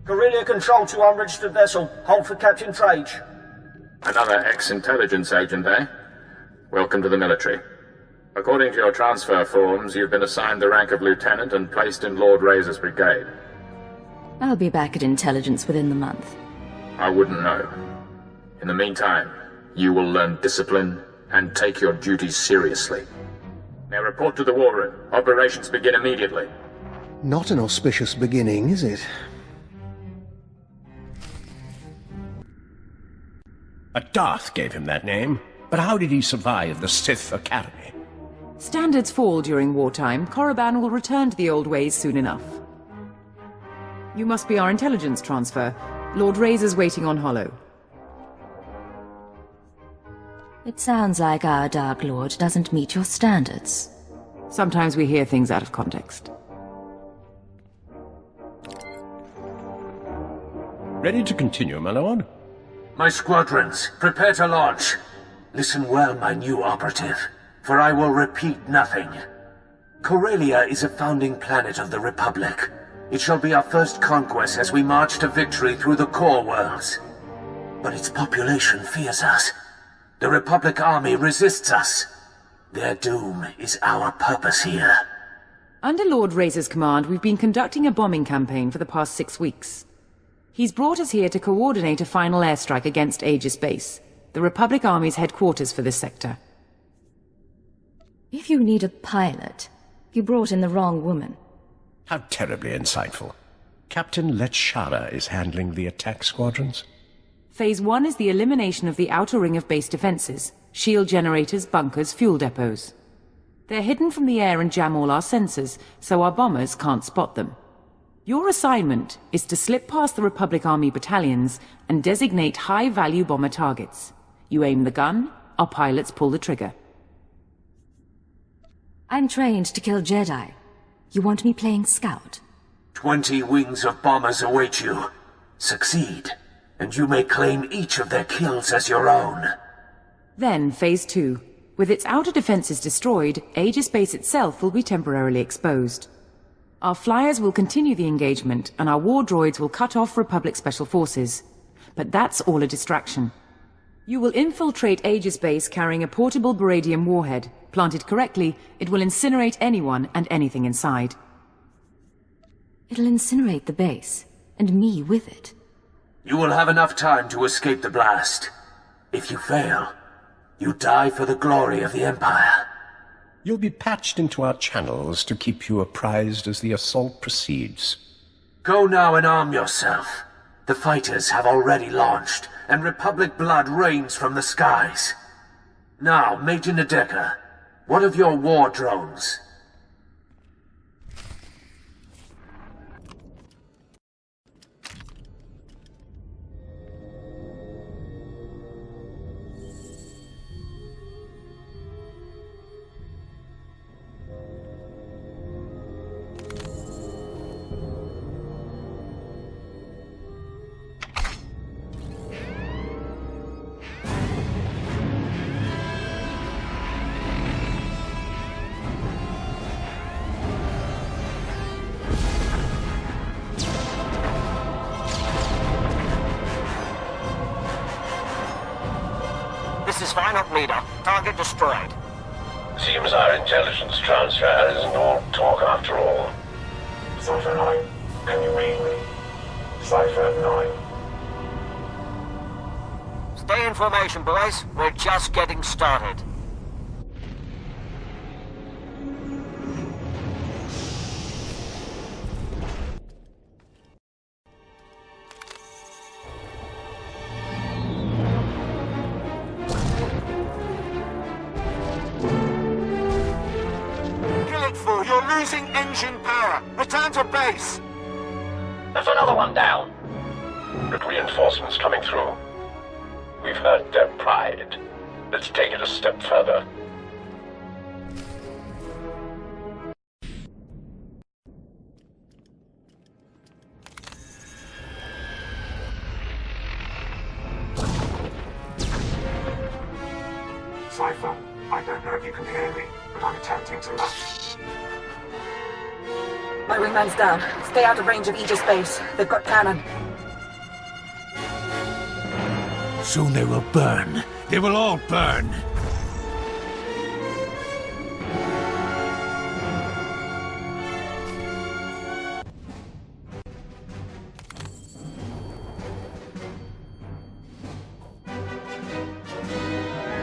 Corelia Control to unregistered vessel. Hold for Captain Trage. Another ex-intelligence agent, eh? Welcome to the military. According to your transfer forms, you've been assigned the rank of lieutenant and placed in Lord Razor's brigade. I'll be back at intelligence within the month. I wouldn't know. In the meantime, you will learn discipline and take your duties seriously. Now report to the war room. Operations begin immediately. Not an auspicious beginning, is it? A Darth gave him that name, but how did he survive the Sith Academy? Standards fall during wartime. Korriban will return to the old ways soon enough. You must be our intelligence transfer. Lord Razor's waiting on Hollow. It sounds like our Dark Lord doesn't meet your standards. Sometimes we hear things out of context. Ready to continue, my lord? My squadrons, prepare to launch. Listen well, my new operative, for I will repeat nothing. Corelia is a founding planet of the Republic. It shall be our first conquest as we march to victory through the core worlds. But its population fears us. The Republic army resists us. Their doom is our purpose here. Under Lord Razor's command, we've been conducting a bombing campaign for the past 6 weeks. He's brought us here to coordinate a final airstrike against Aegis Base, the Republic Army's headquarters for this sector. If you need a pilot, you brought in the wrong woman. How terribly insightful. Captain Letshara is handling the attack squadrons? Phase 1 is the elimination of the outer ring of base defenses, shield generators, bunkers, fuel depots. They're hidden from the air and jam all our sensors, so our bombers can't spot them. Your assignment is to slip past the Republic Army battalions and designate high-value bomber targets. You aim the gun, our pilots pull the trigger. I'm trained to kill Jedi. You want me playing scout? 20 wings of bombers await you. Succeed, and you may claim each of their kills as your own. Then, Phase 2. With its outer defenses destroyed, Aegis Base itself will be temporarily exposed. Our flyers will continue the engagement, and our war droids will cut off Republic Special Forces. But that's all a distraction. You will infiltrate Aegis Base carrying a portable Baradium warhead. Planted correctly, it will incinerate anyone and anything inside. It'll incinerate the base, and me with it. You will have enough time to escape the blast. If you fail, you die for the glory of the Empire. You'll be patched into our channels to keep you apprised as the assault proceeds. Go now and arm yourself. The fighters have already launched, and Republic blood rains from the skies. Now, Major Nadeka, what of your war drones? This is final leader. Target destroyed. Seems our intelligence transfer isn't all talk after all. Cypher 9, can you read me? Cypher 9. Stay in formation, boys. We're just getting started. You're losing engine power. Return to base. There's another one down. But reinforcements coming through. We've heard their pride. Let's take it a step further. Cypher, I don't know if you can hear me, but I'm attempting to launch. My wingman's down. Stay out of range of Aegis base. They've got cannon. Soon they will burn. They will all burn.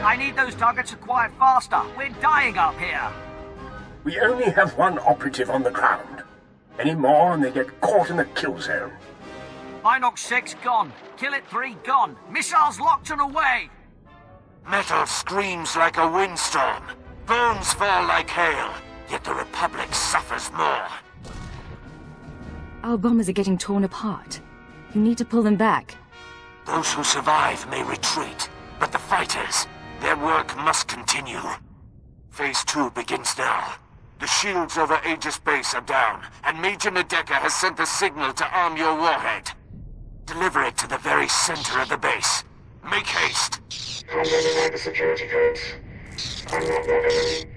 I need those targets acquired faster. We're dying up here. We only have one operative on the ground. Any more and they get caught in the kill zone. Inox 6 gone. Kill it 3 gone. Missiles locked and away. Metal screams like a windstorm. Bones fall like hail. Yet the Republic suffers more. Our bombers are getting torn apart. You need to pull them back. Those who survive may retreat, but the fighters, their work must continue. Phase 2 begins now. The shields over Aegis base are down, and Major Nadeka has sent the signal to arm your warhead. Deliver it to the very center of the base. Make haste. I'm running the security codes. I'm not your enemy.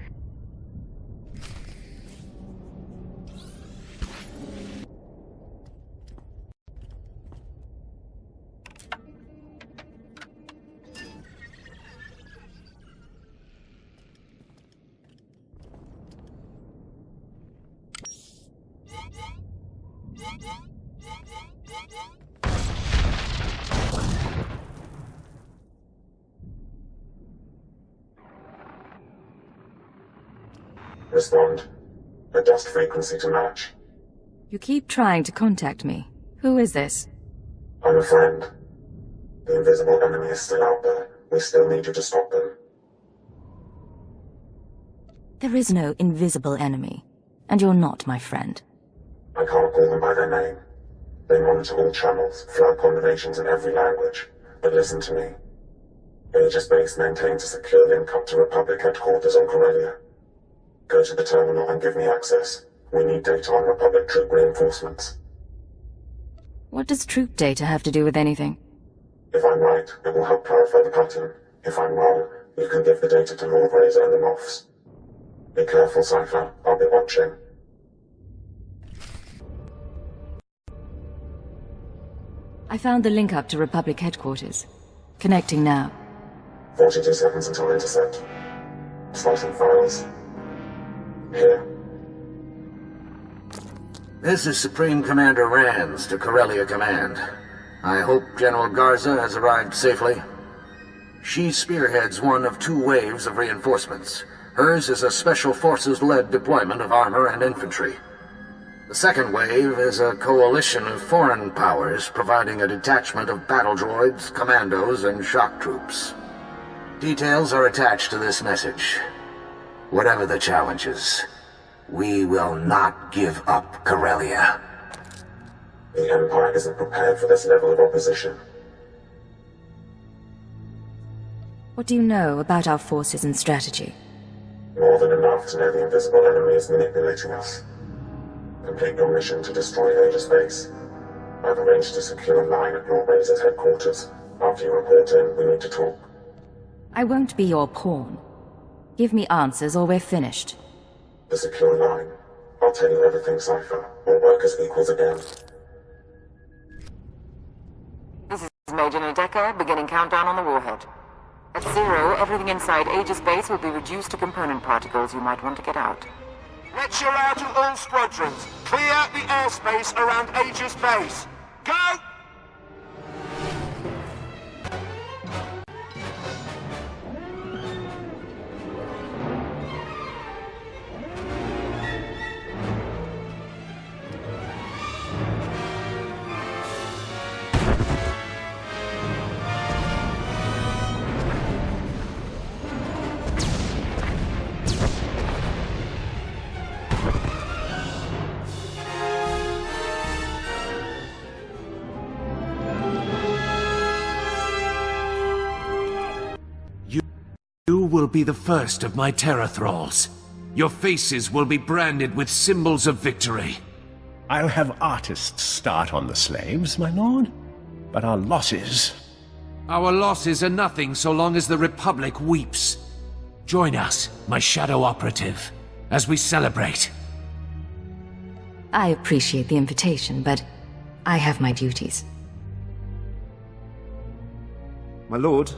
Respond. Adjust frequency to match. You keep trying to contact me. Who is this? I'm a friend. The invisible enemy is still out there. We still need you to stop them. There is no invisible enemy, and you're not my friend. I can't call them by their name. They monitor all channels, flag combinations in every language. But listen to me. Aegis Base maintains a secure link up to Republic headquarters on Corelia. Go to the terminal and give me access. We need data on Republic troop reinforcements. What does troop data have to do with anything? If I'm right, it will help clarify the pattern. If I'm wrong, you can give the data to Lord Razor and the Moffs. Be careful, Cypher. I'll be watching. I found the link up to Republic headquarters. Connecting now. 42 seconds until intercept. Slicing files. Here. This is Supreme Commander Rands to Corelia Command. I hope General Garza has arrived safely. She spearheads one of 2 waves of reinforcements. Hers is a Special Forces-led deployment of armor and infantry. The second wave is a coalition of foreign powers providing a detachment of battle droids, commandos, and shock troops. Details are attached to this message. Whatever the challenges, we will not give up Corelia. The Empire isn't prepared for this level of opposition. What do you know about our forces and strategy? More than enough to know the invisible enemy is manipulating us. Complete your mission to destroy Aegis Base. I've arranged to secure a line at Lord Razor's headquarters. After you report in, we need to talk. I won't be your pawn. Give me answers or we're finished. The secure line. I'll tell you everything, Cypher. We'll work as equals again. This is Major Nadeka, beginning countdown on the warhead. At 0, everything inside Aegis Base will be reduced to component particles you might want to get out. Lecture out to all squadrons. Clear the airspace around Aegis Base. Go! You will be the first of my terror thralls. Your faces will be branded with symbols of victory. I'll have artists start on the slaves, my lord. But our losses... Our losses are nothing so long as the Republic weeps. Join us, my shadow operative, as we celebrate. I appreciate the invitation, but I have my duties. My lord,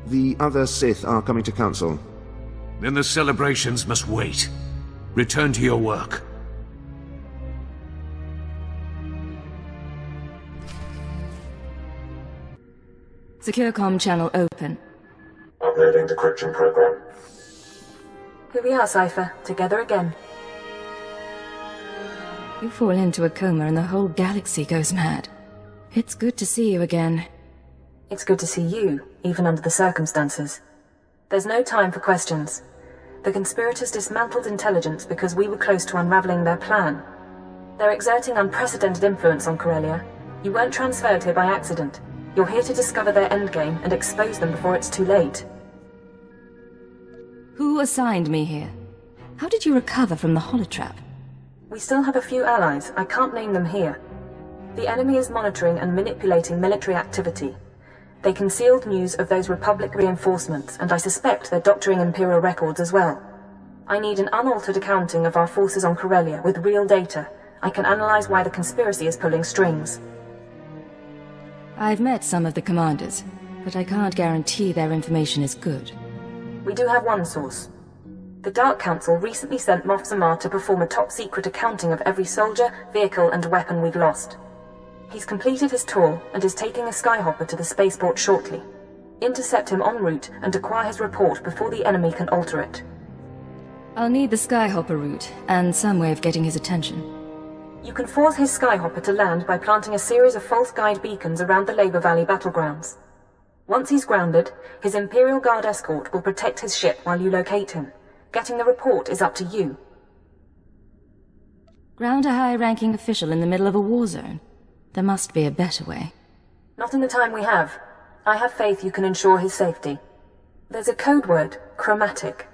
the other Sith are coming to council. Then the celebrations must wait. Return to your work. Secure comm channel open. Uploading decryption program. Here we are, Cypher. Together again. You fall into a coma and the whole galaxy goes mad. It's good to see you again. It's good to see you, even under the circumstances. There's no time for questions. The conspirators dismantled intelligence because we were close to unraveling their plan. They're exerting unprecedented influence on Corelia. You weren't transferred here by accident. You're here to discover their endgame and expose them before it's too late. Who assigned me here? How did you recover from the holotrap? We still have a few allies. I can't name them here. The enemy is monitoring and manipulating military activity. They concealed news of those Republic reinforcements, and I suspect they're doctoring Imperial records as well. I need an unaltered accounting of our forces on Corelia with real data. I can analyze why the conspiracy is pulling strings. I've met some of the commanders, but I can't guarantee their information is good. We do have one source. The Dark Council recently sent Moff Zamar to perform a top-secret accounting of every soldier, vehicle, and weapon we've lost. He's completed his tour and is taking a skyhopper to the spaceport shortly. Intercept him en route and acquire his report before the enemy can alter it. I'll need the skyhopper route, and some way of getting his attention. You can force his skyhopper to land by planting a series of false guide beacons around the Labor Valley battlegrounds. Once he's grounded, his Imperial Guard escort will protect his ship while you locate him. Getting the report is up to you. Ground a high-ranking official in the middle of a war zone? There must be a better way. Not in the time we have. I have faith you can ensure his safety. There's a code word, chromatic,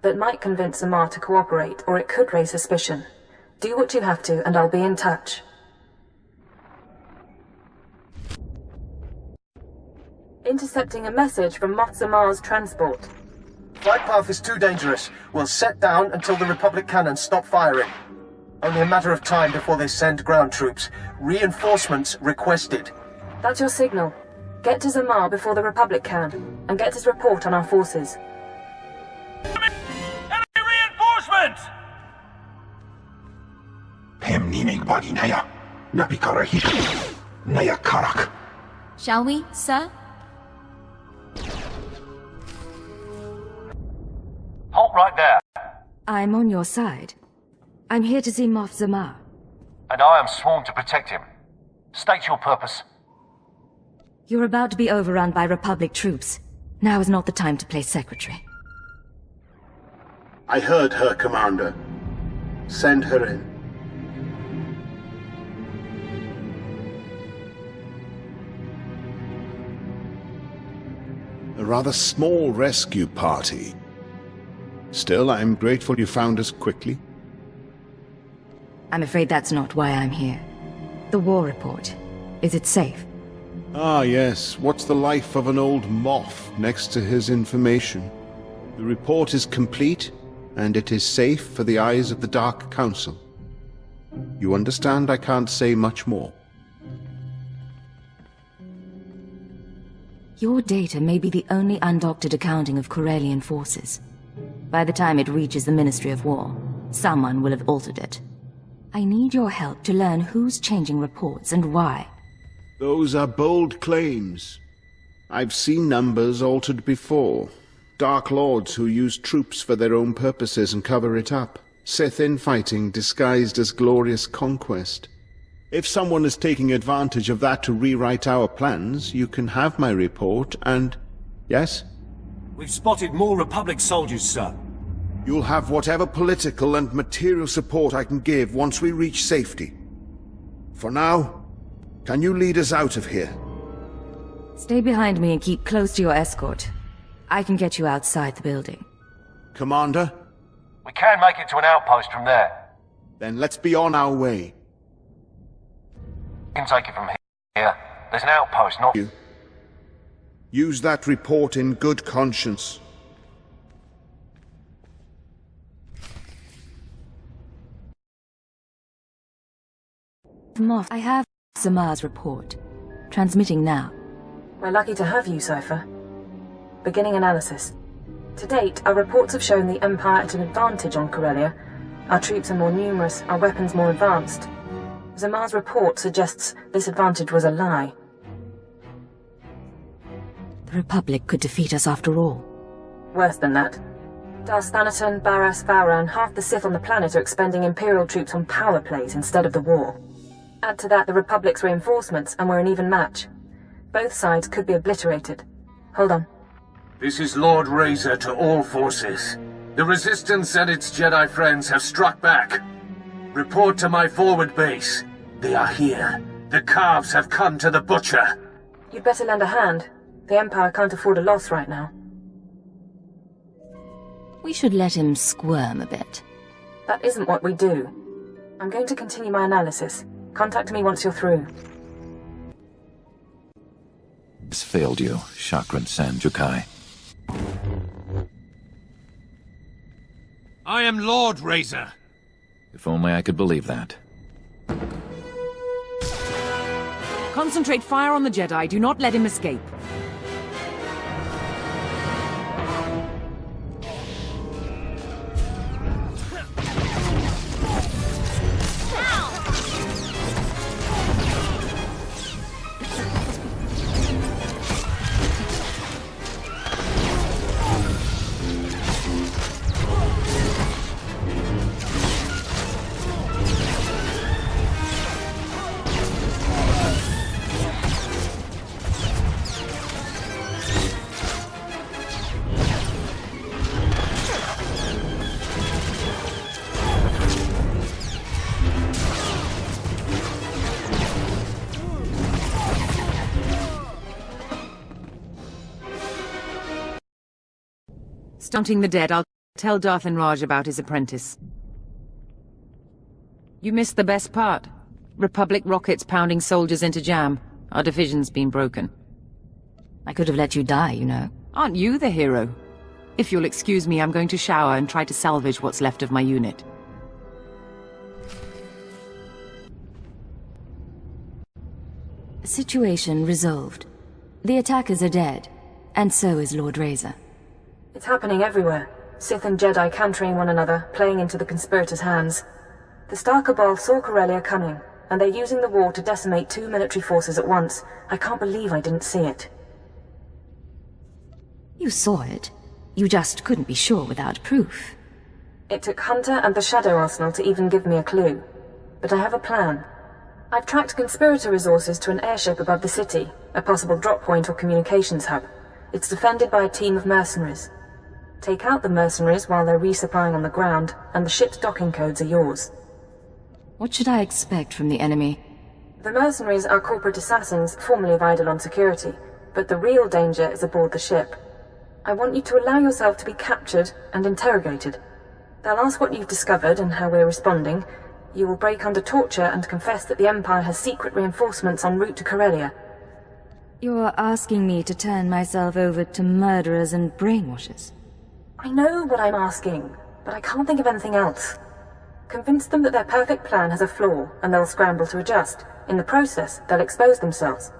that might convince Zamar to cooperate, or it could raise suspicion. Do what you have to, and I'll be in touch. Intercepting a message from Moff Zamar's transport. Flight path is too dangerous. We'll set down until the Republic cannons stop firing. Only a matter of time before they send ground troops. Reinforcements requested. That's your signal. Get to Zamar before the Republic can, and get his report on our forces. Enemy reinforcements! Shall we, sir? Halt right there. I'm on your side. I'm here to see Moff Zamar. And I am sworn to protect him. State your purpose. You're about to be overrun by Republic troops. Now is not the time to play secretary. I heard her, Commander. Send her in. A rather small rescue party. Still, I'm grateful you found us quickly. I'm afraid that's not why I'm here. The war report. Is it safe? Ah, yes. What's the life of an old moth next to his information? The report is complete, and it is safe for the eyes of the Dark Council. You understand I can't say much more. Your data may be the only undoctored accounting of Corellian forces. By the time it reaches the Ministry of War, someone will have altered it. I need your help to learn who's changing reports and why. Those are bold claims. I've seen numbers altered before. Dark Lords who use troops for their own purposes and cover it up. Sith infighting disguised as glorious conquest. If someone is taking advantage of that to rewrite our plans, you can have my report and... Yes? We've spotted more Republic soldiers, sir. You'll have whatever political and material support I can give once we reach safety. For now, can you lead us out of here? Stay behind me and keep close to your escort. I can get you outside the building. Commander? We can make it to an outpost from there. Then let's be on our way. We can take it from here. There's an outpost, not... Use that report in good conscience. Moff, I have Samar's report. Transmitting now. We're lucky to have you, Cypher. Beginning analysis. To date, our reports have shown the Empire at an advantage on Corelia. Our troops are more numerous, our weapons more advanced. Samar's report suggests this advantage was a lie. The Republic could defeat us after all. Worse than that. Darth Thanaton, Barras, Vowran, half the Sith on the planet are expending Imperial troops on power plays instead of the war. Add to that the Republic's reinforcements, and we're an even match. Both sides could be obliterated. Hold on. This is Lord Razor to all forces. The Resistance and its Jedi friends have struck back. Report to my forward base. They are here. The calves have come to the butcher. You'd better lend a hand. The Empire can't afford a loss right now. We should let him squirm a bit. That isn't what we do. I'm going to continue my analysis. Contact me once you're through. This failed you, Chakran San Jukai. I am Lord Razor. If only I could believe that. Concentrate fire on the Jedi. Do not let him escape. Stunting the dead, I'll tell Darth and Raj about his apprentice. You missed the best part. Republic rockets pounding soldiers into jam. Our division's been broken. I could have let you die, you know. Aren't you the hero? If you'll excuse me, I'm going to shower and try to salvage what's left of my unit. Situation resolved. The attackers are dead, and so is Lord Razor. It's happening everywhere. Sith and Jedi countering one another, playing into the conspirators' hands. The Star Cabal saw Corelia coming, and they're using the war to decimate 2 military forces at once. I can't believe I didn't see it. You saw it. You just couldn't be sure without proof. It took Hunter and the Shadow Arsenal to even give me a clue. But I have a plan. I've tracked conspirator resources to an airship above the city, a possible drop point or communications hub. It's defended by a team of mercenaries. Take out the mercenaries while they're resupplying on the ground, and the ship's docking codes are yours. What should I expect from the enemy? The mercenaries are corporate assassins, formerly of Eidolon Security, but the real danger is aboard the ship. I want you to allow yourself to be captured and interrogated. They'll ask what you've discovered and how we're responding. You will break under torture and confess that the Empire has secret reinforcements en route to Corelia. You're asking me to turn myself over to murderers and brainwashers? I know what I'm asking, but I can't think of anything else. Convince them that their perfect plan has a flaw, and they'll scramble to adjust. In the process, they'll expose themselves.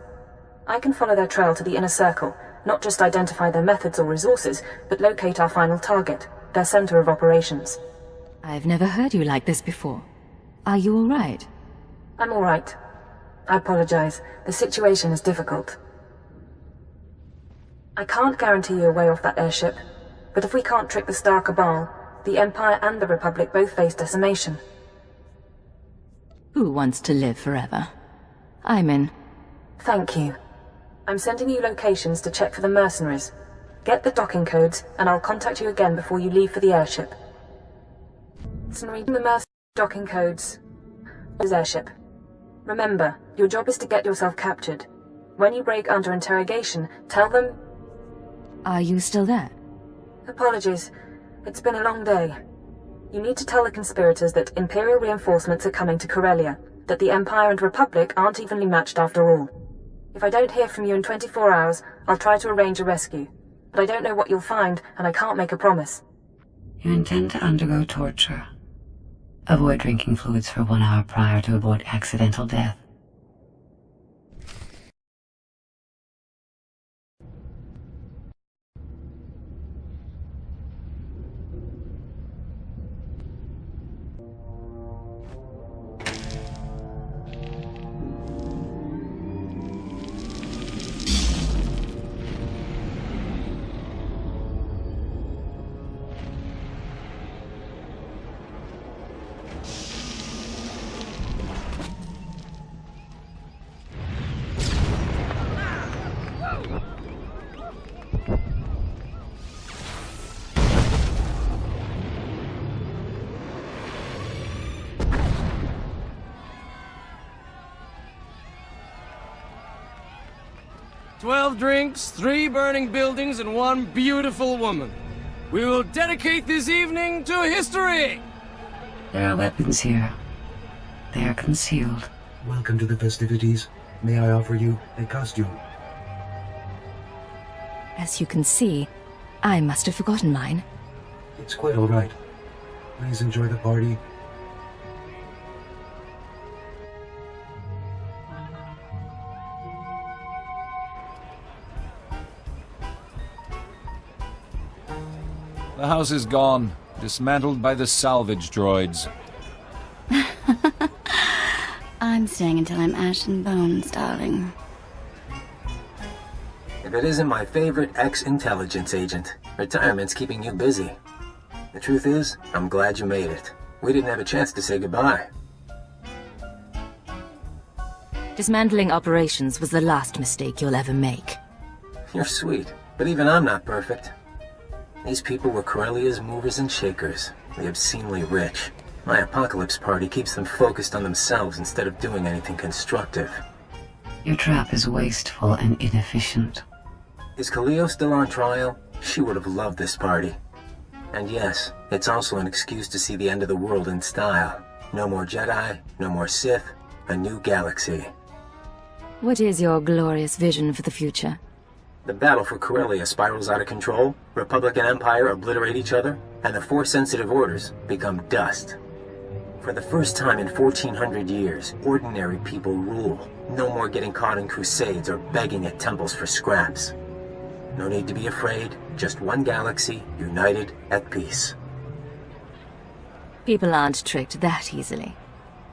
I can follow their trail to the inner circle, not just identify their methods or resources, but locate our final target, their center of operations. I've never heard you like this before. Are you all right? I'm all right. I apologize. The situation is difficult. I can't guarantee you a way off that airship, but if we can't trick the Star Cabal, the Empire and the Republic both face decimation. Who wants to live forever? I'm in. Thank you. I'm sending you locations to check for the mercenaries. Get the docking codes, and I'll contact you again before you leave for the airship. Reading the mercenary docking codes. This airship. Remember, your job is to get yourself captured. When you break under interrogation, tell them... Are you still there? Apologies. It's been a long day. You need to tell the conspirators that Imperial reinforcements are coming to Corelia, that the Empire and Republic aren't evenly matched after all. If I don't hear from you in 24 hours, I'll try to arrange a rescue. But I don't know what you'll find, and I can't make a promise. You intend to undergo torture. Avoid drinking fluids for 1 hour prior to avoid accidental death. 12 drinks, 3 burning buildings, and 1 beautiful woman. We will dedicate this evening to history! There are weapons here. They are concealed. Welcome to the festivities. May I offer you a costume? As you can see, I must have forgotten mine. It's quite all right. Please enjoy the party. The house is gone, dismantled by the salvage droids. I'm staying until I'm ash and bones, darling. If it isn't my favorite ex-intelligence agent, retirement's keeping you busy. The truth is, I'm glad you made it. We didn't have a chance to say goodbye. Dismantling operations was the last mistake you'll ever make. You're sweet, but even I'm not perfect. These people were Corelia's movers and shakers, the obscenely rich. My apocalypse party keeps them focused on themselves instead of doing anything constructive. Your trap is wasteful and inefficient. Is Kaleo still on trial? She would have loved this party. And yes, it's also an excuse to see the end of the world in style. No more Jedi, no more Sith, a new galaxy. What is your glorious vision for the future? The battle for Corelia spirals out of control, Republic and Empire obliterate each other, and the Force-sensitive orders become dust. For the first time in 1400 years, ordinary people rule. No more getting caught in crusades or begging at temples for scraps. No need to be afraid, just one galaxy, united at peace. People aren't tricked that easily.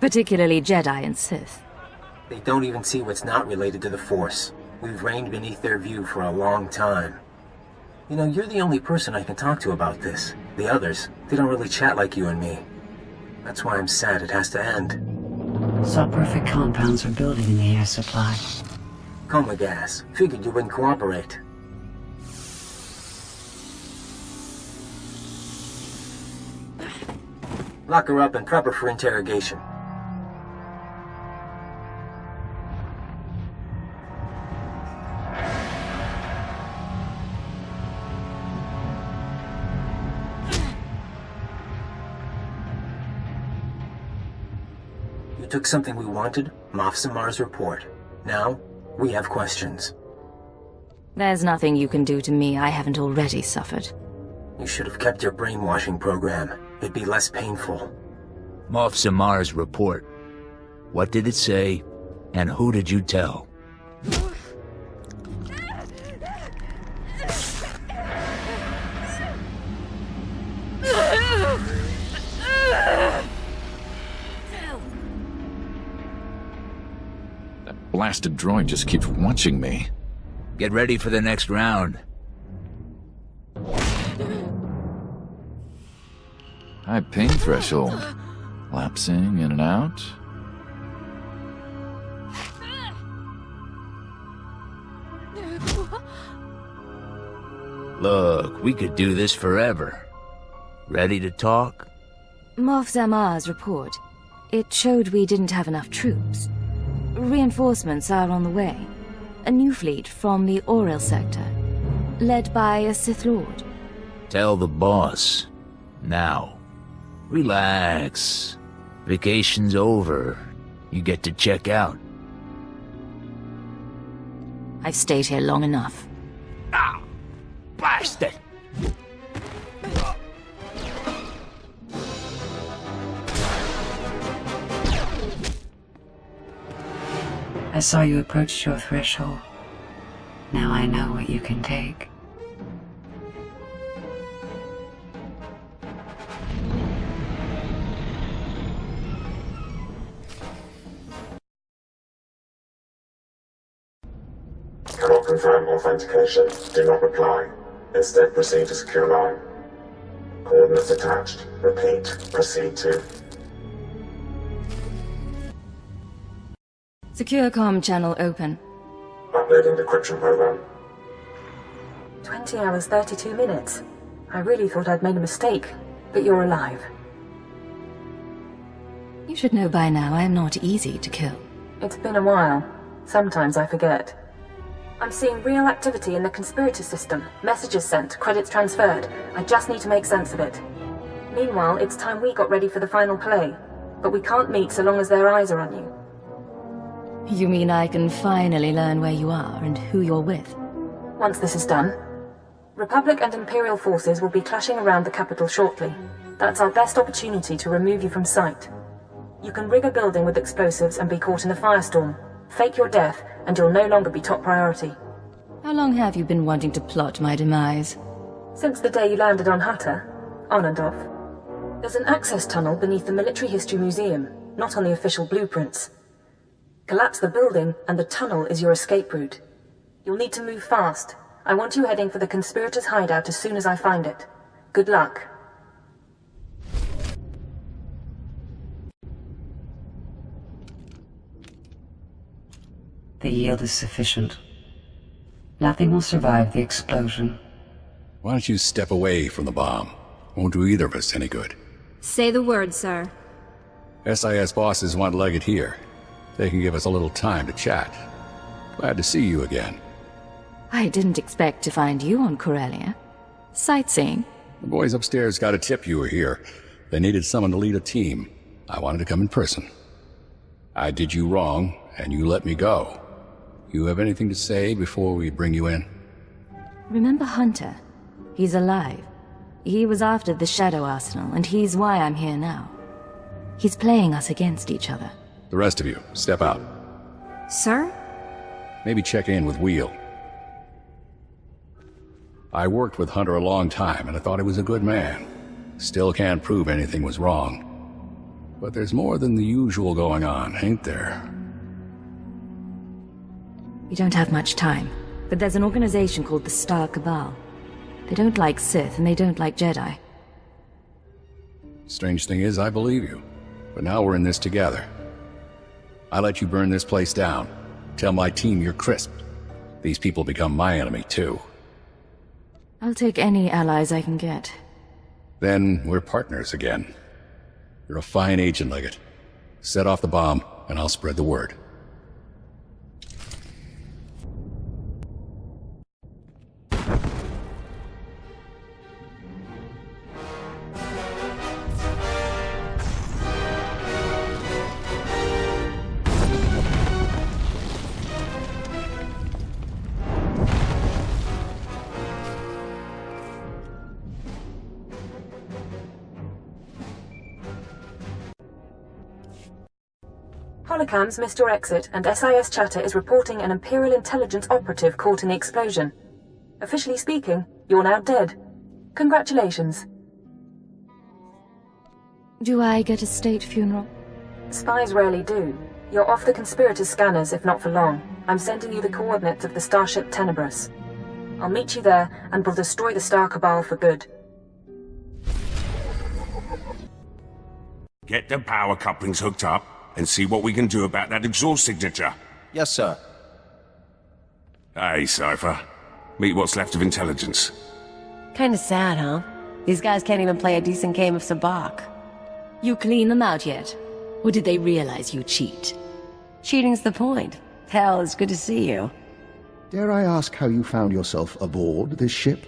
Particularly Jedi and Sith. They don't even see what's not related to the Force. We've reigned beneath their view for a long time. You know, you're the only person I can talk to about this. The others, they don't really chat like you and me. That's why I'm sad it has to end. Sub-perfect compounds are building in the air supply. Coma gas. Figured you wouldn't cooperate. Lock her up and prep her for interrogation. You took something we wanted, Moff Samar's report. Now, we have questions. There's nothing you can do to me I haven't already suffered. You should have kept your brainwashing program. It'd be less painful. Moff Samar's report. What did it say, and who did you tell? That blasted droid just keeps watching me. Get ready for the next round. High pain threshold. Lapsing in and out. Look, we could do this forever. Ready to talk? Moff Zamar's report. It showed we didn't have enough troops. Reinforcements are on the way. A new fleet from the Oriel sector, led by a Sith Lord. Tell the boss. Now. Relax. Vacation's over. You get to check out. I've stayed here long enough. Ah! Bastard! I saw you approach your threshold. Now I know what you can take. Cannot confirm authentication. Do not reply. Instead, proceed to secure line. Coordinates attached. Repeat. Proceed to... Secure comm channel open. Uploading decryption program. 20 hours, 32 minutes. I really thought I'd made a mistake, but you're alive. You should know by now I am not easy to kill. It's been a while. Sometimes I forget. I'm seeing real activity in the conspirator system. Messages sent, credits transferred. I just need to make sense of it. Meanwhile, it's time we got ready for the final play. But we can't meet so long as their eyes are on you. You mean I can finally learn where you are and who you're with? Once this is done, Republic and Imperial forces will be clashing around the capital shortly. That's our best opportunity to remove you from sight. You can rig a building with explosives and be caught in a firestorm. Fake your death, and you'll no longer be top priority. How long have you been wanting to plot my demise? Since the day you landed on Hatter, on and off. There's an access tunnel beneath the Military History Museum, not on the official blueprints. Collapse the building, and the tunnel is your escape route. You'll need to move fast. I want you heading for the conspirators' hideout as soon as I find it. Good luck. The yield is sufficient. Nothing will survive the explosion. Why don't you step away from the bomb? Won't do either of us any good. Say the word, sir. SIS bosses want Leggett here. They can give us a little time to chat. Glad to see you again. I didn't expect to find you on Corelia. Sightseeing? The boys upstairs got a tip you were here. They needed someone to lead a team. I wanted to come in person. I did you wrong, and you let me go. You have anything to say before we bring you in? Remember Hunter? He's alive. He was after the Shadow Arsenal, and he's why I'm here now. He's playing us against each other. The rest of you, step out. Sir? Maybe check in with Wheel. I worked with Hunter a long time, and I thought he was a good man. Still can't prove anything was wrong. But there's more than the usual going on, ain't there? We don't have much time, but there's an organization called the Star Cabal. They don't like Sith, and they don't like Jedi. Strange thing is, I believe you. But now we're in this together. I let you burn this place down. Tell my team you're crisp. These people become my enemy, too. I'll take any allies I can get. Then we're partners again. You're a fine agent, Leggett. Set off the bomb, and I'll spread the word. Holocams missed your exit, and SIS chatter is reporting an Imperial intelligence operative caught in the explosion. Officially speaking, you're now dead. Congratulations. Do I get a state funeral? Spies rarely do. You're off the conspirators' scanners, if not for long. I'm sending you the coordinates of the starship Tenebris. I'll meet you there, and we'll destroy the Star Cabal for good. Get the power couplings hooked up, and see what we can do about that exhaust signature. Yes, sir. Hey, Cypher. Meet what's left of intelligence. Kinda sad, huh? These guys can't even play a decent game of Sabacc. You clean them out yet? Or did they realize you cheat? Cheating's the point. Hell, it's good to see you. Dare I ask how you found yourself aboard this ship?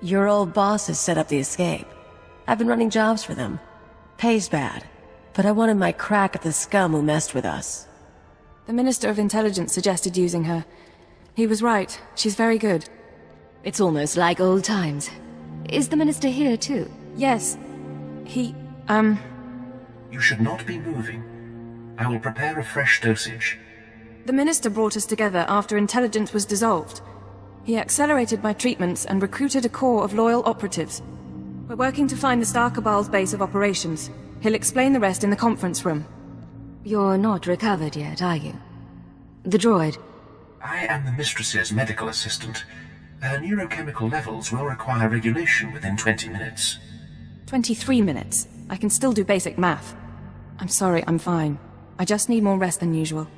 Your old bosses set up the escape. I've been running jobs for them. Pays bad. But I wanted my crack at the scum who messed with us. The Minister of Intelligence suggested using her. He was right. She's very good. It's almost like old times. Is the Minister here too? Yes. He, You should not be moving. I will prepare a fresh dosage. The Minister brought us together after Intelligence was dissolved. He accelerated my treatments and recruited a corps of loyal operatives. We're working to find the Star Cabal's base of operations. He'll explain the rest in the conference room. You're not recovered yet, are you? The droid. I am the Mistress's medical assistant. Her neurochemical levels will require regulation within 20 minutes. 23 minutes. I can still do basic math. I'm sorry, I'm fine. I just need more rest than usual.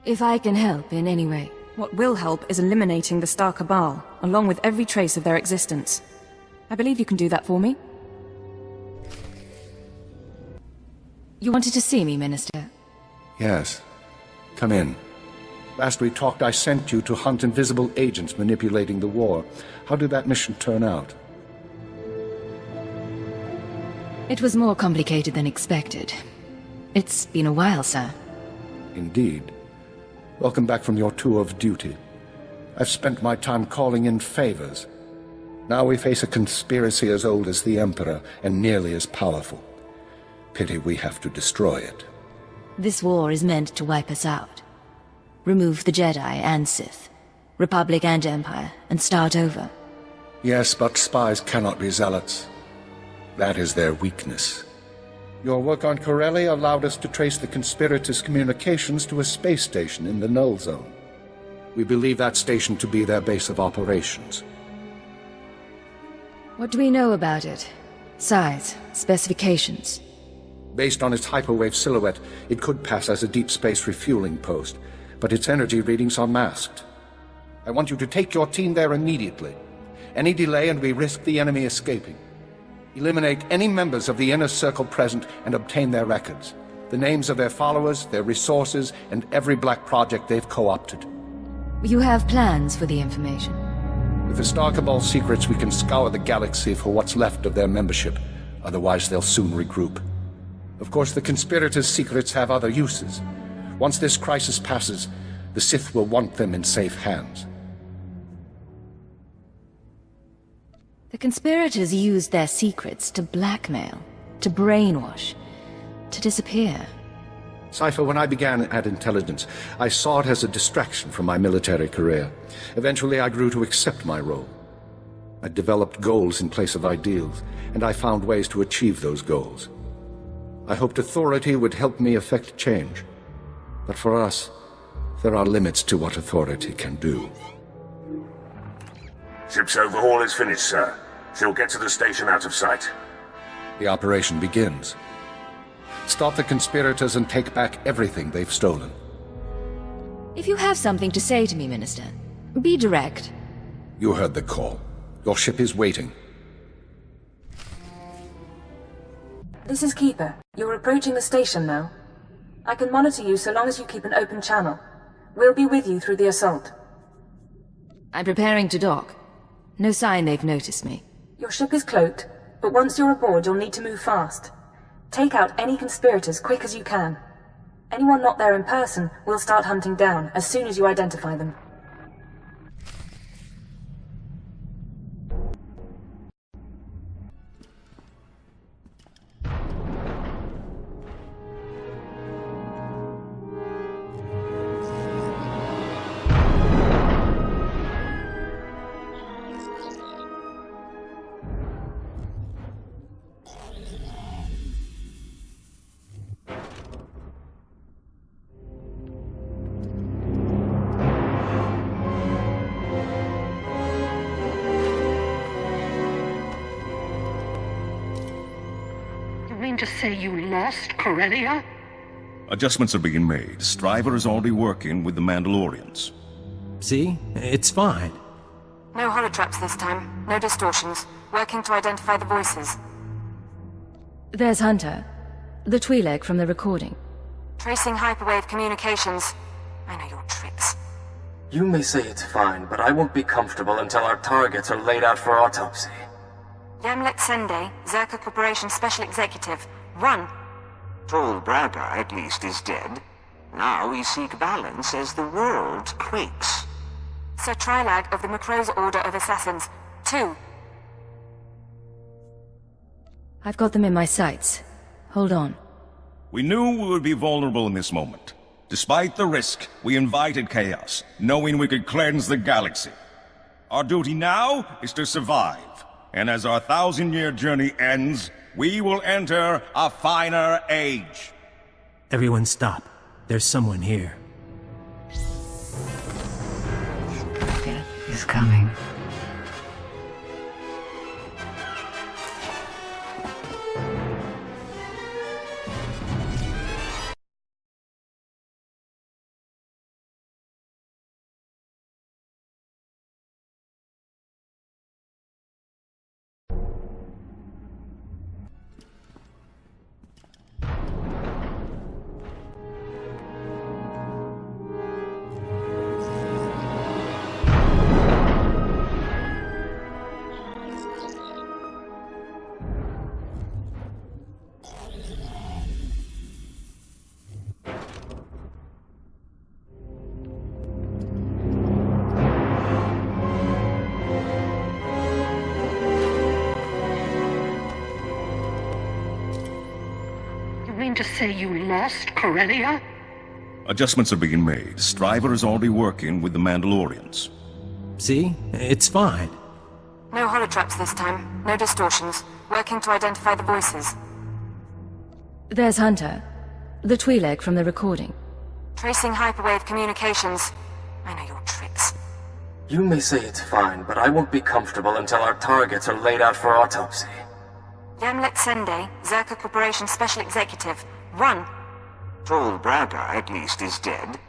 If I can help in any way. What will help is eliminating the Star Cabal, along with every trace of their existence. I believe you can do that for me. You wanted to see me, Minister? Yes. Come in. Last we talked, I sent you to hunt invisible agents manipulating the war. How did that mission turn out? It was more complicated than expected. It's been a while, sir. Indeed. Welcome back from your tour of duty. I've spent my time calling in favors. Now we face a conspiracy as old as the Emperor and nearly as powerful. Pity we have to destroy it. This war is meant to wipe us out. Remove the Jedi and Sith, Republic and Empire, and start over. Yes, but spies cannot be zealots. That is their weakness. Your work on Corelia allowed us to trace the conspirators' communications to a space station in the Null Zone. We believe that station to be their base of operations. What do we know about it? Size, specifications? Based on its hyperwave silhouette, it could pass as a deep space refueling post, but its energy readings are masked. I want you to take your team there immediately. Any delay and we risk the enemy escaping. Eliminate any members of the inner circle present and obtain their records. The names of their followers, their resources, and every black project they've co-opted. You have plans for the information? With the Star Cabal secrets, we can scour the galaxy for what's left of their membership. Otherwise, they'll soon regroup. Of course, the conspirators' secrets have other uses. Once this crisis passes, the Sith will want them in safe hands. The conspirators used their secrets to blackmail, to brainwash, to disappear. Cypher, when I began at Intelligence, I saw it as a distraction from my military career. Eventually, I grew to accept my role. I developed goals in place of ideals, and I found ways to achieve those goals. I hoped authority would help me effect change. But for us, there are limits to what authority can do. Ship's overhaul is finished, sir. She'll get to the station out of sight. The operation begins. Stop the conspirators and take back everything they've stolen. If you have something to say to me, Minister, be direct. You heard the call. Your ship is waiting. This is Keeper. You're approaching the station now. I can monitor you so long as you keep an open channel. We'll be with you through the assault. I'm preparing to dock. No sign they've noticed me. Your ship is cloaked, but once you're aboard, you'll need to move fast. Take out any conspirators quick as you can. Anyone not there in person, we'll start hunting down as soon as you identify them. To say you lost Corelia? Adjustments are being made. Striver is already working with the Mandalorians. See? It's fine. No holotraps this time. No distortions. Working to identify the voices. There's Hunter. The Twi'lek from the recording. Tracing hyperwave communications. I know your tricks. You may say it's fine, but I won't be comfortable until our targets are laid out for autopsy. Yamlet Sende, Zerka Corporation Special Executive. Run! Tall Braga, at least, is dead. Now we seek balance as the world quakes. Sir Trilag of the Macro's Order of Assassins. 2. I've got them in my sights. Hold on. We knew we would be vulnerable in this moment. Despite the risk, we invited chaos, knowing we could cleanse the galaxy. Our duty now is to survive. And as our 1,000-year journey ends, we will enter a finer age. Everyone stop. There's someone here. Death is coming. say you lost Corelia? Adjustments are being made. Striver is already working with the Mandalorians. See? It's fine. No holotraps this time. No distortions. Working to identify the voices. There's Hunter. The Twi'lek from the recording. Tracing hyperwave communications. I know your tricks. You may say it's fine, but I won't be comfortable until our targets are laid out for autopsy. Yamlet Sende, Zerka Corporation Special Executive. Run! Tall Braga, at least, is dead.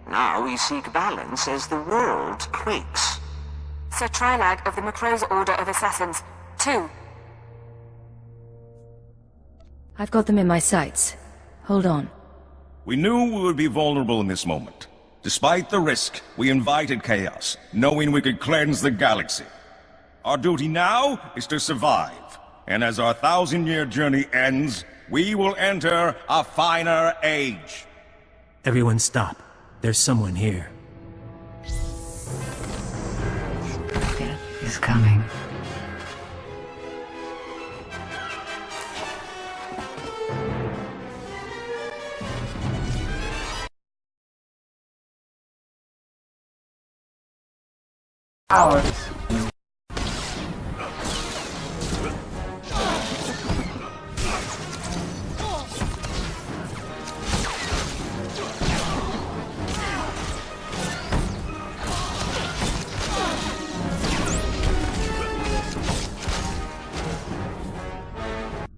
Now we seek balance as the world quakes. Sir Trilag of the Macro's Order of Assassins. 2. I've got them in my sights. Hold on. We knew we would be vulnerable in this moment. Despite the risk, we invited chaos, knowing we could cleanse the galaxy. Our duty now is to survive. And as our 1,000-year journey ends, we will enter a finer age. Everyone stop. There's someone here. Death is coming. Ours.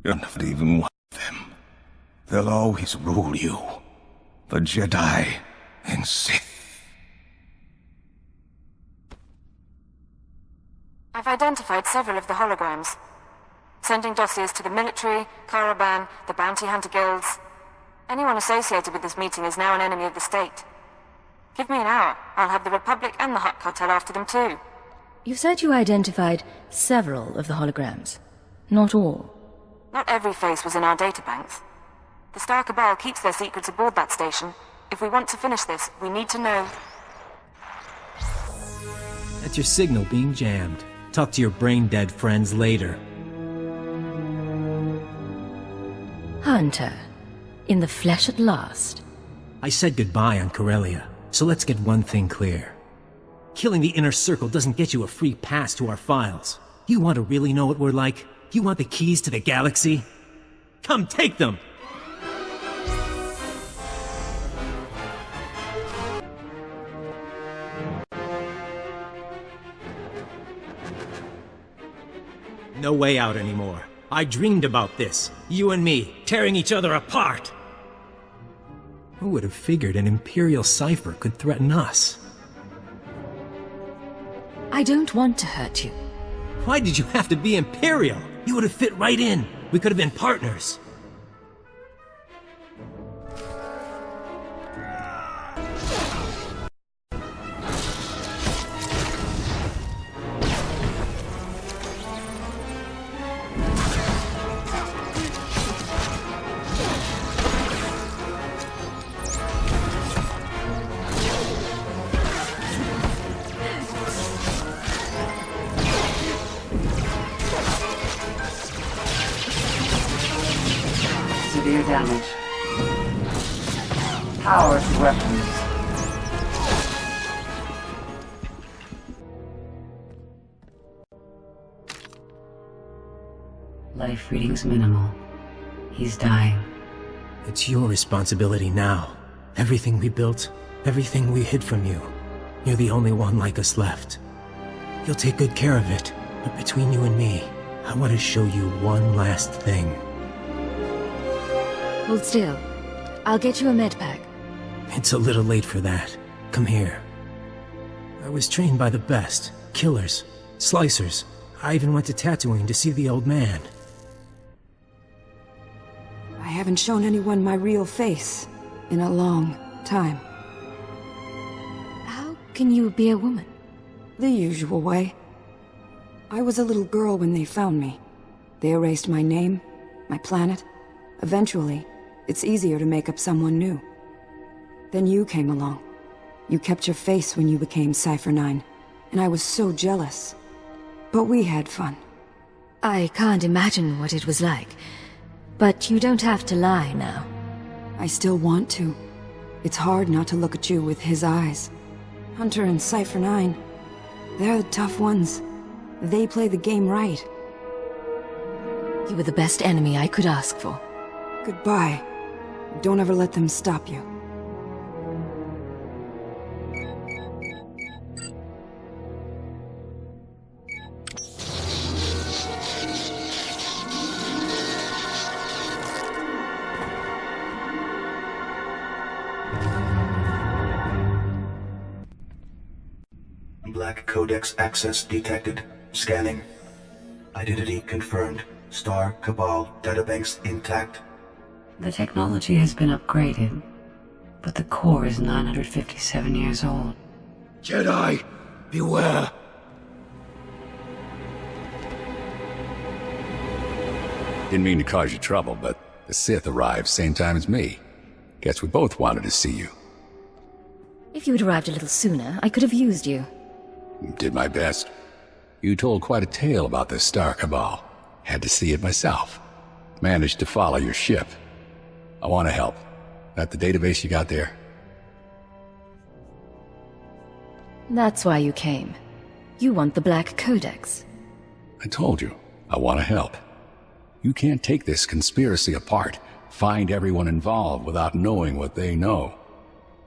You're not even one of them. They'll always rule you. The Jedi and Sith. I've identified several of the holograms. Sending dossiers to the military, Caravan, the bounty hunter guilds. Anyone associated with this meeting is now an enemy of the state. Give me an hour. I'll have the Republic and the Hutt Cartel after them too. You said you identified several of the holograms. Not all. Not every face was in our databanks. The Star Cabal keeps their secrets aboard that station. If we want to finish this, we need to know. That's your signal being jammed. Talk to your brain-dead friends later. Hunter. In the flesh at last. I said goodbye on Corelia, so let's get one thing clear. Killing the Inner Circle doesn't get you a free pass to our files. You want to really know what we're like? You want the keys to the galaxy? Come take them! No way out anymore. I dreamed about this. You and me, tearing each other apart. Who would have figured an Imperial cipher could threaten us? I don't want to hurt you. Why did you have to be Imperial? You would have fit right in. We could have been partners. Severe damage. Power to weapons. Life readings minimal. He's dying. It's your responsibility now. Everything we built, everything we hid from you. You're the only one like us left. You'll take good care of it, but between you and me, I want to show you one last thing. Hold still. I'll get you a med pack. It's a little late for that. Come here. I was trained by the best. Killers. Slicers. I even went to Tatooine to see the old man. I haven't shown anyone my real face in a long time. How can you be a woman? The usual way. I was a little girl when they found me. They erased my name, my planet. Eventually, it's easier to make up someone new. Then you came along. You kept your face when you became Cypher 9, and I was so jealous. But we had fun. I can't imagine what it was like. But you don't have to lie now. I still want to. It's hard not to look at you with his eyes. Hunter and Cypher 9. They're the tough ones. They play the game right. You were the best enemy I could ask for. Goodbye. Don't ever let them stop you. Black Codex access detected. Scanning. Identity confirmed. Star Cabal databanks intact. The technology has been upgraded, but the core is 957 years old. Jedi, beware! Didn't mean to cause you trouble, but the Sith arrived same time as me. Guess we both wanted to see you. If you had arrived a little sooner, I could have used you. Did my best. You told quite a tale about the Star Cabal. Had to see it myself. Managed to follow your ship. I want to help. That the database you got there? That's why you came. You want the Black Codex. I told you, I want to help. You can't take this conspiracy apart, find everyone involved without knowing what they know.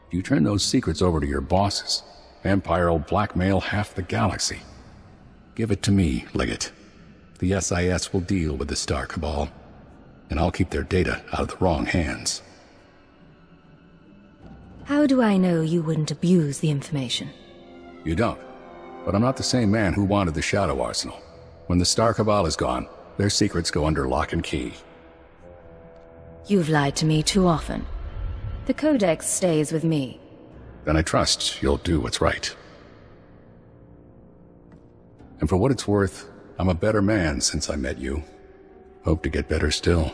If you turn those secrets over to your bosses, Empire will blackmail half the galaxy. Give it to me, Liggett. The SIS will deal with the Star Cabal, and I'll keep their data out of the wrong hands. How do I know you wouldn't abuse the information? You don't. But I'm not the same man who wanted the Shadow Arsenal. When the Star Cabal is gone, their secrets go under lock and key. You've lied to me too often. The Codex stays with me. Then I trust you'll do what's right. And for what it's worth, I'm a better man since I met you. Hope to get better still.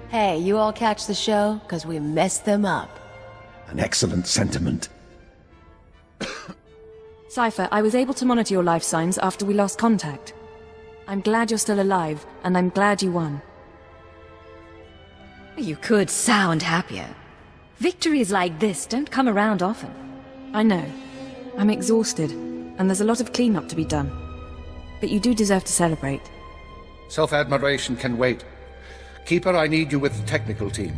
Hey, you all catch the show? 'Cause we messed them up. An excellent sentiment. Cypher, I was able to monitor your life signs after we lost contact. I'm glad you're still alive, and I'm glad you won. You could sound happier. Victories like this don't come around often. I know. I'm exhausted, and there's a lot of cleanup to be done. But you do deserve to celebrate. Self-admiration can wait. Keeper, I need you with the technical team.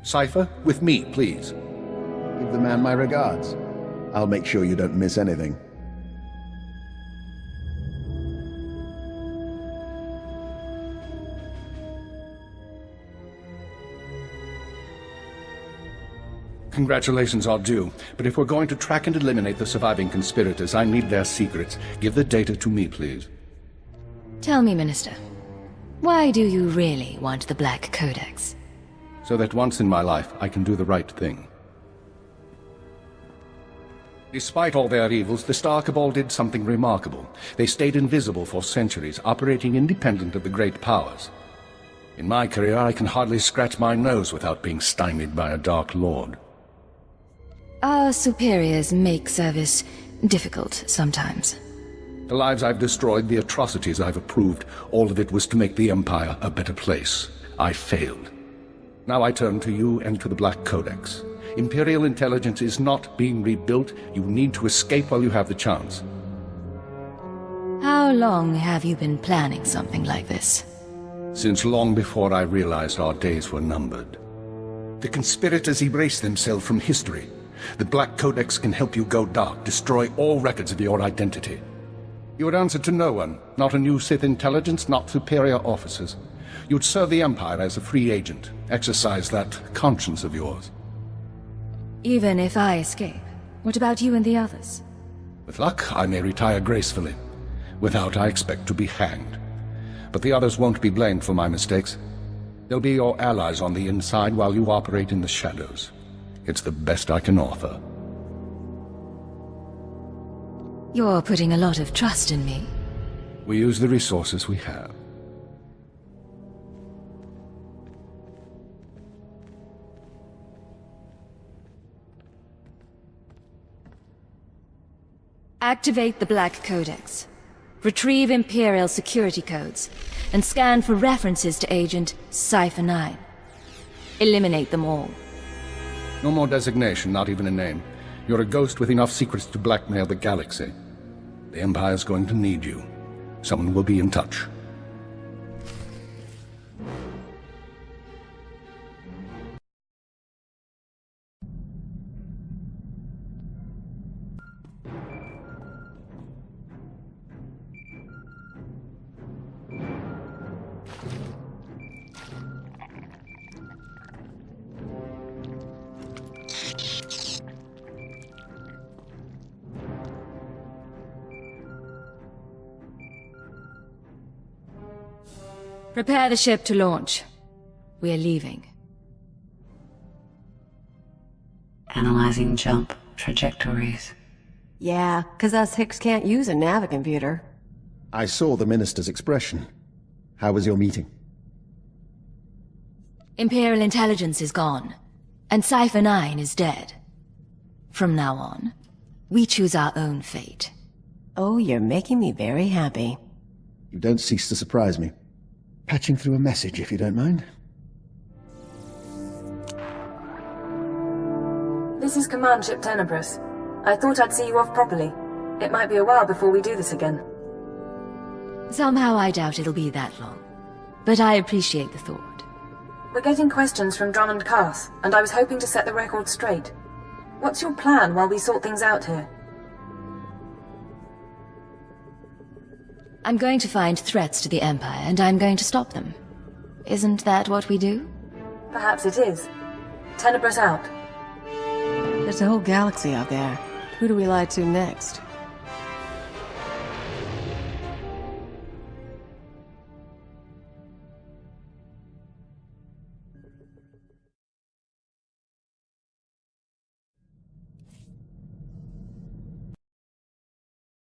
Cypher, with me, please. Give the man my regards. I'll make sure you don't miss anything. Congratulations are due, but if we're going to track and eliminate the surviving conspirators, I need their secrets. Give the data to me, please. Tell me, Minister, why do you really want the Black Codex? So that once in my life, I can do the right thing. Despite all their evils, the Star Cabal did something remarkable. They stayed invisible for centuries, operating independent of the great powers. In my career, I can hardly scratch my nose without being stymied by a Dark Lord. Our superiors make service difficult sometimes. The lives I've destroyed, the atrocities I've approved, all of it was to make the Empire a better place. I failed. Now I turn to you and to the Black Codex. Imperial intelligence is not being rebuilt. You need to escape while you have the chance. How long have you been planning something like this? Since long before I realized our days were numbered. The conspirators erase themselves from history. The Black Codex can help you go dark, destroy all records of your identity. You would answer to no one, not a new Sith intelligence, not superior officers. You'd serve the Empire as a free agent, exercise that conscience of yours. Even if I escape, what about you and the others? With luck, I may retire gracefully. Without, I expect to be hanged. But the others won't be blamed for my mistakes. They'll be your allies on the inside while you operate in the shadows. It's the best I can offer. You're putting a lot of trust in me. We use the resources we have. Activate the Black Codex. Retrieve Imperial security codes, and scan for references to Agent Cypher 9. Eliminate them all. No more designation, not even a name. You're a ghost with enough secrets to blackmail the galaxy. The Empire's going to need you. Someone will be in touch. Prepare the ship to launch. We are leaving. Analyzing jump trajectories. Yeah, 'cause us Hicks can't use a navicomputer. I saw the Minister's expression. How was your meeting? Imperial intelligence is gone, and Cypher 9 is dead. From now on, we choose our own fate. Oh, you're making me very happy. You don't cease to surprise me. Patching through a message, if you don't mind. This is Command Ship Tenebris. I thought I'd see you off properly. It might be a while before we do this again. Somehow I doubt it'll be that long. But I appreciate the thought. We're getting questions from Dron and Cass, and I was hoping to set the record straight. What's your plan while we sort things out here? I'm going to find threats to the Empire, and I'm going to stop them. Isn't that what we do? Perhaps it is. Tenebris out. There's a whole galaxy out there. Who do we lie to next?